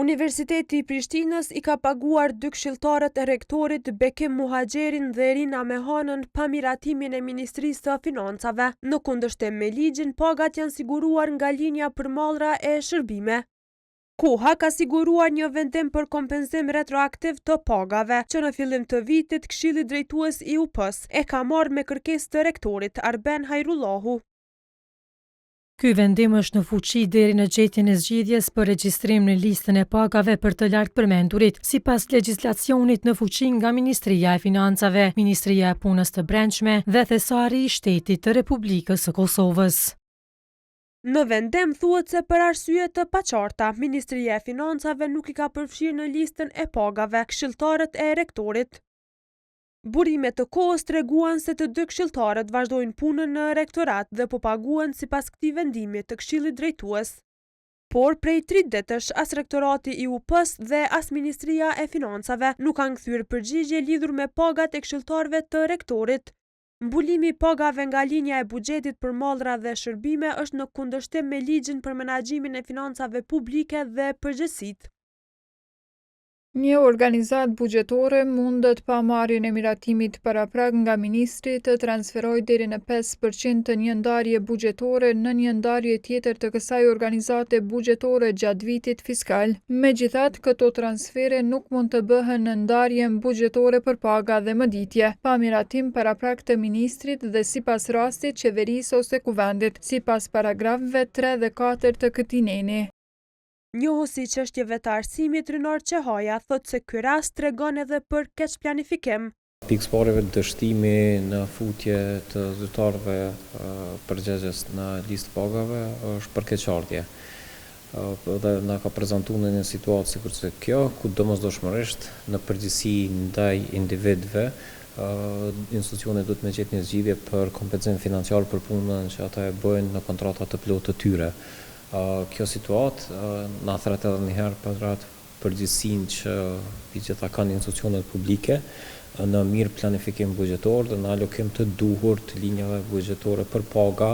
Universiteti i Prishtinës i ka paguar 2 këshilltarët e rektorit Bekim Muhaxherin dhe Rina Mehanën pa miratimin e Ministrisë së Financave. Në kundërshtim me ligjin, pagat janë siguruar nga linja për mallra e shërbime. Koha ka siguruar një vendim për kompenzim retroaktiv të pagave, që në fillim të vitit Këshilli Drejtues i UP-s e ka marrë me kërkesë të rektorit Arben Hajrullahu. Ky vendim është në fuqi deri në gjetjen e zgjidhjes për regjistrim në listën e pagave për të lartë përmendurit, sipas legjislacionit në fuqi nga Ministria e Financave, Ministria e Punës të Brendshme dhe Thesari i Shtetit të Republikës së Kosovës. Në vendim thuhet se për arsye të paqarta, Ministria e Financave nuk i ka përfshirë në listën e pagave këshilltarët e rektorit. Burimet të kohës treguan se të 2 këshilltarët vazhdojnë punën në rektorat dhe po paguhen sipas këtij vendimi të Këshillit Drejtues. Por prej 3 ditësh as rektorati i UP-s dhe as Ministria e Financave nuk kanë kthyer përgjigje lidhur me pagat e këshilltarëve të rektorit. Mbulimi i pagave nga linja e buxhetit për mallra dhe shërbime është në kundërshtim me ligjin për menaxhimin e financave publike dhe përgjegjësitë. Një organizatë buxhetore mundet pa marrjen e miratimit paraprak nga ministri të transferojë deri në 5% të një ndarje buxhetore në një ndarje tjetër të kësaj organizate buxhetore gjatë vitit fiskal. Megjithatë, këto transfere nuk mund të bëhen në ndarjen buxhetore për paga dhe mëditje, pa miratim paraprak të ministrit dhe sipas rastit qeverisë ose kuvendit, sipas paragrafëve 3 dhe 4 të këtij neni. Njohuesi i çështjeve të arsimit Rynar Çehaja thotë se ky rast tregon edhe për keq planifikim. Pikësporeve dështimi në futje të zyrtarëve përgjegjës në listë pagave është për keqardhje. Dhe na ka prezantuar në një situatë sikur se kjo, ku domosdoshmërisht në përgjithësi ndaj individëve institucionet duhet me gjetë një zgjidhje për kompenzim financiar për punën që ata e bëjnë në kontrata të plotë të tyre. Kjo situatë na thret edhe një herë përgjegjësinë që gjitha kanë institucionet publike në mirë planifikim buxhetor dhe në alokim të duhur të linjave buxhetore për paga.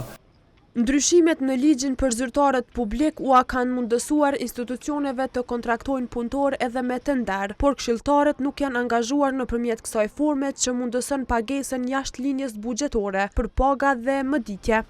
Ndryshimet në ligjin për zyrtarët publik kanë mundësuar institucioneve të kontraktojnë punëtor edhe me tender, por këshilltarët nuk janë angazhuar nëpërmjet kësaj forme që mundëson pagesën jashtë linjës buxhetore për paga dhe mëditje.